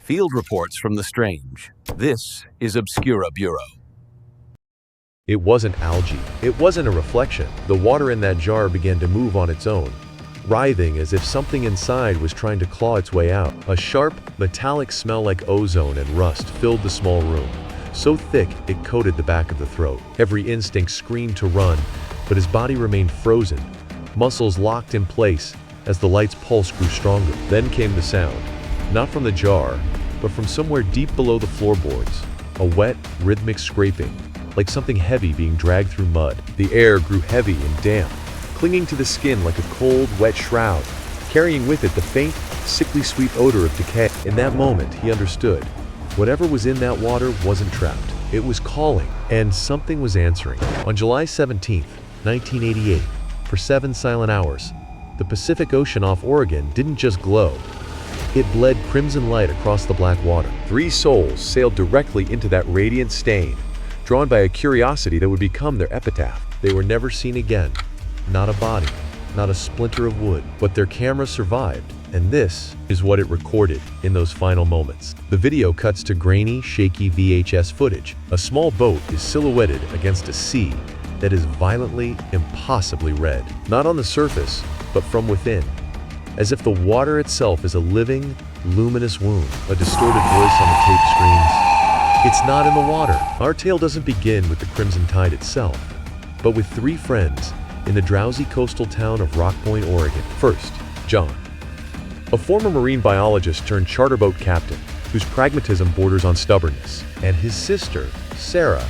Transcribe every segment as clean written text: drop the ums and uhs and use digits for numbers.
Field reports from the strange. This is Obscura Bureau. It wasn't algae. It wasn't a reflection. The water in that jar began to move on its own, writhing as if something inside was trying to claw its way out. A sharp, metallic smell like ozone and rust filled the small room, so thick it coated the back of the throat. Every instinct screamed to run, but his body remained frozen, muscles locked in place as the light's pulse grew stronger. Then came the sound, not from the jar, but from somewhere deep below the floorboards, a wet, rhythmic scraping, like something heavy being dragged through mud. The air grew heavy and damp, clinging to the skin like a cold, wet shroud, carrying with it the faint, sickly sweet odor of decay. In that moment, he understood. Whatever was in that water wasn't trapped. It was calling, and something was answering. On July 17, 1988, for 7 silent hours, the Pacific Ocean off Oregon didn't just glow. It bled crimson light across the black water. 3 souls sailed directly into that radiant stain, drawn by a curiosity that would become their epitaph. They were never seen again. Not a body, not a splinter of wood, but their camera survived, and this is what it recorded in those final moments. The video cuts to grainy, shaky VHS footage. A small boat is silhouetted against a sea that is violently, impossibly red. Not on the surface, but from within, as if the water itself is a living, luminous wound. A distorted voice on the tape screams, "It's not in the water." Our tale doesn't begin with the Crimson Tide itself, but with 3 friends in the drowsy coastal town of Rock Point, Oregon. First, John, a former marine biologist turned charter boat captain whose pragmatism borders on stubbornness, and his sister, Sarah,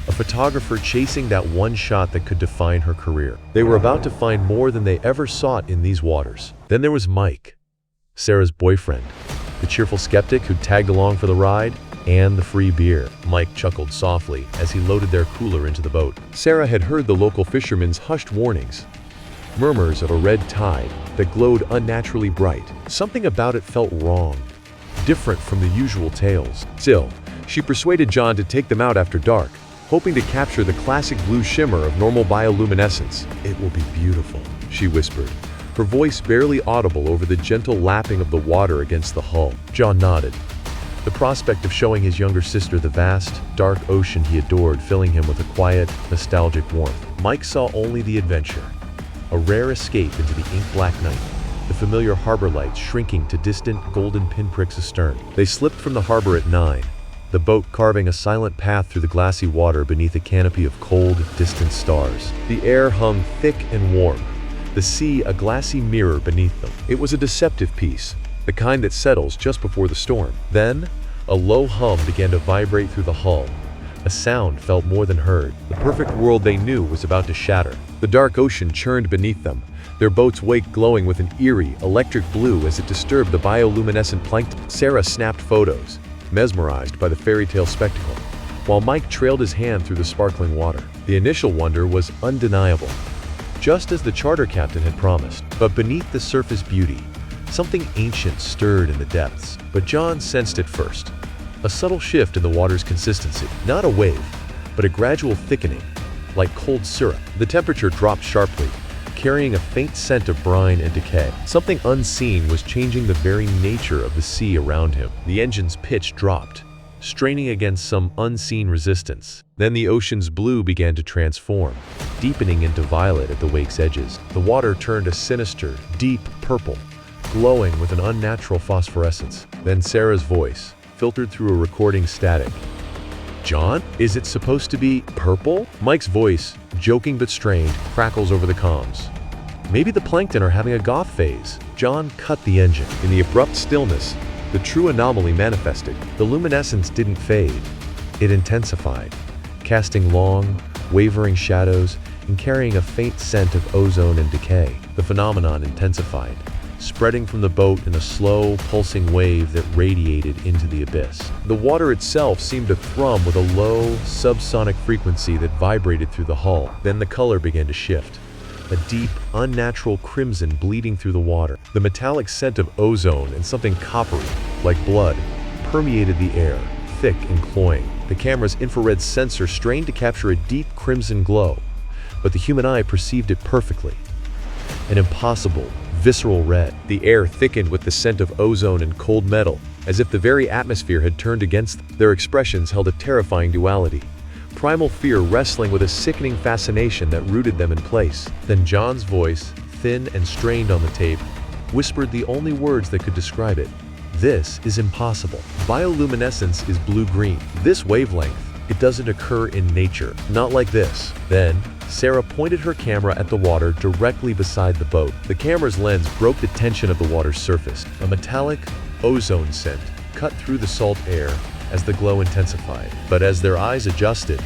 a photographer chasing that one shot that could define her career. They were about to find more than they ever sought in these waters. Then there was Mike, Sarah's boyfriend, the cheerful skeptic who tagged along for the ride, and the free beer. Mike chuckled softly as he loaded their cooler into the boat. Sarah had heard the local fishermen's hushed warnings, murmurs of a red tide that glowed unnaturally bright. Something about it felt wrong, different from the usual tales. Still, she persuaded John to take them out after dark, hoping to capture the classic blue shimmer of normal bioluminescence. "It will be beautiful," she whispered, her voice barely audible over the gentle lapping of the water against the hull. John nodded, the prospect of showing his younger sister the vast, dark ocean he adored filling him with a quiet, nostalgic warmth. Mike saw only the adventure, a rare escape into the ink-black night, the familiar harbor lights shrinking to distant golden pinpricks astern. They slipped from the harbor at 9, the boat carving a silent path through the glassy water beneath a canopy of cold, distant stars. The air hung thick and warm, the sea a glassy mirror beneath them. It was a deceptive peace, the kind that settles just before the storm. Then, a low hum began to vibrate through the hull. A sound felt more than heard. The perfect world they knew was about to shatter. The dark ocean churned beneath them, their boat's wake glowing with an eerie, electric blue as it disturbed the bioluminescent plankton. Sarah snapped photos, mesmerized by the fairy tale spectacle, while Mike trailed his hand through the sparkling water. The initial wonder was undeniable, just as the charter captain had promised. But beneath the surface beauty, something ancient stirred in the depths. But John sensed it first. A subtle shift in the water's consistency. Not a wave, but a gradual thickening, like cold syrup. The temperature dropped sharply, carrying a faint scent of brine and decay. Something unseen was changing the very nature of the sea around him. The engine's pitch dropped, straining against some unseen resistance. Then the ocean's blue began to transform, deepening into violet at the wake's edges. The water turned a sinister, deep purple, glowing with an unnatural phosphorescence. Then Sarah's voice, filtered through a recording static. "John, is it supposed to be purple?" Mike's voice, joking but strained, crackles over the comms. "Maybe the plankton are having a goth phase." John cut the engine. In the abrupt stillness, the true anomaly manifested. The luminescence didn't fade. It intensified, casting long, wavering shadows and carrying a faint scent of ozone and decay. The phenomenon intensified, spreading from the boat in a slow, pulsing wave that radiated into the abyss. The water itself seemed to thrum with a low, subsonic frequency that vibrated through the hull. Then the color began to shift, a deep, unnatural crimson bleeding through the water. The metallic scent of ozone and something coppery, like blood, permeated the air, thick and cloying. The camera's infrared sensor strained to capture a deep crimson glow, but the human eye perceived it perfectly. An impossible, visceral red. The air thickened with the scent of ozone and cold metal, as if the very atmosphere had turned against them. Their expressions held a terrifying duality. Primal fear wrestling with a sickening fascination that rooted them in place. Then John's voice, thin and strained on the tape, whispered the only words that could describe it. This is impossible. Bioluminescence is blue-green. This wavelength, it doesn't occur in nature. Not like this. Then, Sarah pointed her camera at the water directly beside the boat. The camera's lens broke the tension of the water's surface. A metallic ozone scent cut through the salt air as the glow intensified. But as their eyes adjusted,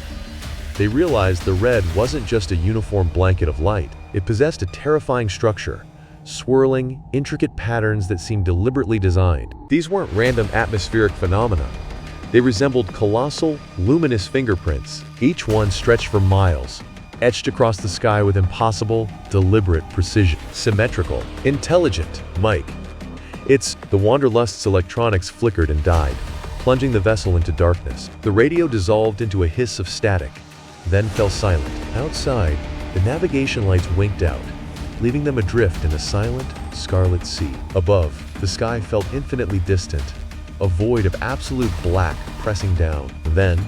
they realized the red wasn't just a uniform blanket of light. It possessed a terrifying structure, swirling, intricate patterns that seemed deliberately designed. These weren't random atmospheric phenomena. They resembled colossal, luminous fingerprints, each one stretched for miles, etched across the sky with impossible, deliberate precision. Symmetrical, intelligent, Mike. The Wanderlust's electronics flickered and died, plunging the vessel into darkness. The radio dissolved into a hiss of static, then fell silent. Outside, the navigation lights winked out, leaving them adrift in a silent, scarlet sea. Above, the sky felt infinitely distant, a void of absolute black pressing down. Then,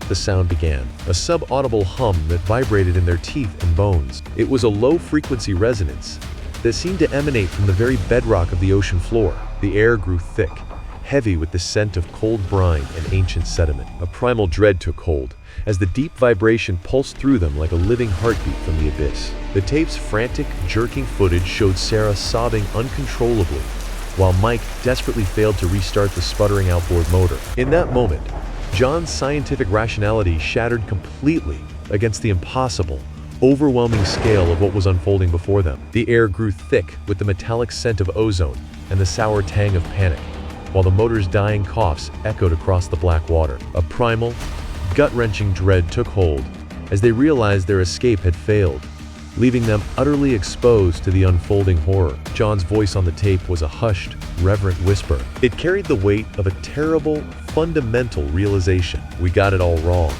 the sound began, a sub-audible hum that vibrated in their teeth and bones. It was a low-frequency resonance that seemed to emanate from the very bedrock of the ocean floor. The air grew thick, heavy with the scent of cold brine and ancient sediment. A primal dread took hold, as the deep vibration pulsed through them like a living heartbeat from the abyss. The tape's frantic, jerking footage showed Sarah sobbing uncontrollably, while Mike desperately failed to restart the sputtering outboard motor. In that moment, John's scientific rationality shattered completely against the impossible, overwhelming scale of what was unfolding before them. The air grew thick with the metallic scent of ozone and the sour tang of panic, while the motor's dying coughs echoed across the black water. A primal, gut-wrenching dread took hold as they realized their escape had failed, leaving them utterly exposed to the unfolding horror. John's voice on the tape was a hushed, reverent whisper. It carried the weight of a terrible, fundamental realization. "We got it all wrong,"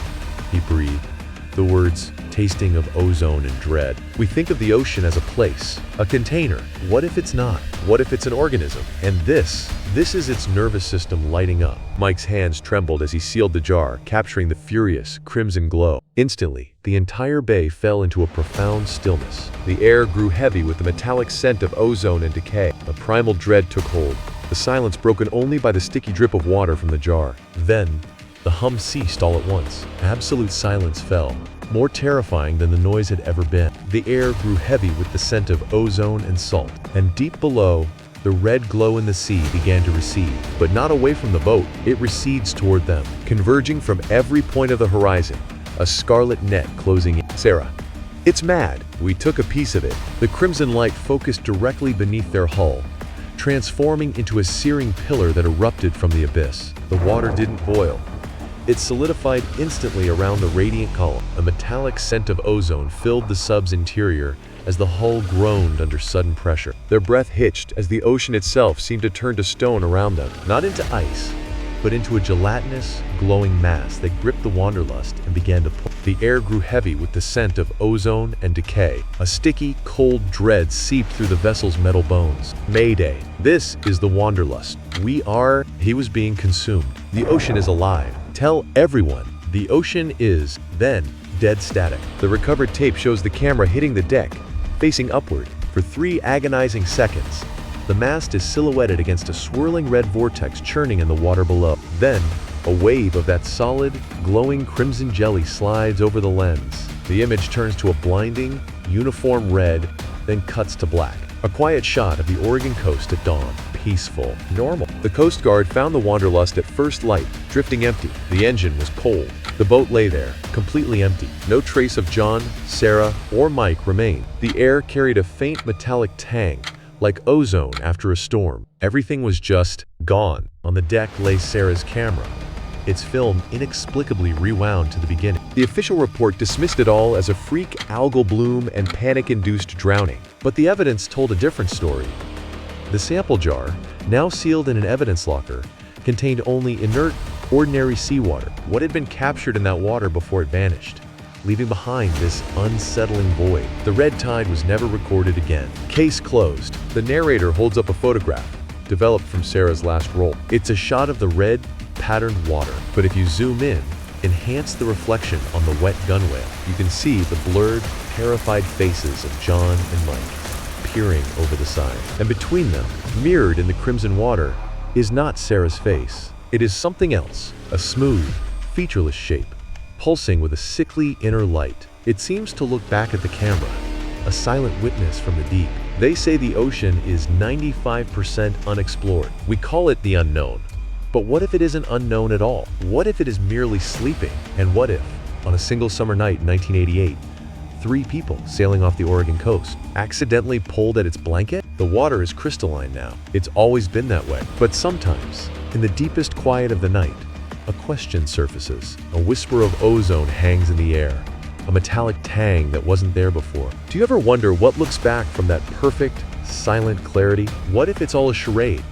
he breathed, the words tasting of ozone and dread. "We think of the ocean as a place, a container. What if it's not? What if it's an organism? And this is its nervous system lighting up." Mike's hands trembled as he sealed the jar, capturing the furious, crimson glow. Instantly, the entire bay fell into a profound stillness. The air grew heavy with the metallic scent of ozone and decay. A primal dread took hold, the silence broken only by the sticky drip of water from the jar. Then, the hum ceased all at once. Absolute silence fell, more terrifying than the noise had ever been. The air grew heavy with the scent of ozone and salt, and deep below, the red glow in the sea began to recede, but not away from the boat. It recedes toward them, converging from every point of the horizon, a scarlet net closing in. "Sarah, it's mad." We took a piece of it. The crimson light focused directly beneath their hull, transforming into a searing pillar that erupted from the abyss. The water didn't boil. It solidified instantly around the radiant column. A metallic scent of ozone filled the sub's interior as the hull groaned under sudden pressure. Their breath hitched as the ocean itself seemed to turn to stone around them, not into ice, but into a gelatinous, glowing mass that gripped the Wanderlust and began to pull. The air grew heavy with the scent of ozone and decay. A sticky, cold dread seeped through the vessel's metal bones. "Mayday. This is the Wanderlust. He was being consumed. The ocean is alive. Tell everyone. The ocean is," then, dead static. The recovered tape shows the camera hitting the deck, facing upward, for 3 agonizing seconds. The mast is silhouetted against a swirling red vortex churning in the water below. Then, a wave of that solid, glowing crimson jelly slides over the lens. The image turns to a blinding, uniform red, then cuts to black. A quiet shot of the Oregon coast at dawn. Peaceful, normal. The Coast Guard found the Wanderlust at first light, drifting empty. The engine was cold. The boat lay there, completely empty. No trace of John, Sarah, or Mike remained. The air carried a faint metallic tang, like ozone after a storm. Everything was just gone. On the deck lay Sarah's camera, its film inexplicably rewound to the beginning. The official report dismissed it all as a freak algal bloom and panic-induced drowning. But the evidence told a different story. The sample jar, now sealed in an evidence locker, contained only inert, ordinary seawater. What had been captured in that water before it vanished? leaving behind this unsettling void. The red tide was never recorded again. Case closed. The narrator holds up a photograph, developed from Sarah's last role. It's a shot of the red, patterned water, but if you zoom in, enhance the reflection on the wet gunwale, you can see the blurred, terrified faces of John and Mike peering over the side. And between them, mirrored in the crimson water, is not Sarah's face. It is something else, a smooth, featureless shape, pulsing with a sickly inner light. It seems to look back at the camera, a silent witness from the deep. They say the ocean is 95% unexplored. We call it the unknown. But what if it isn't unknown at all? What if it is merely sleeping? And what if, on a single summer night in 1988, 3 people sailing off the Oregon coast accidentally pulled at its blanket? The water is crystalline now. It's always been that way. But sometimes, in the deepest quiet of the night, a question surfaces. A whisper of ozone hangs in the air, a metallic tang that wasn't there before. Do you ever wonder what looks back from that perfect, silent clarity? What if it's all a charade?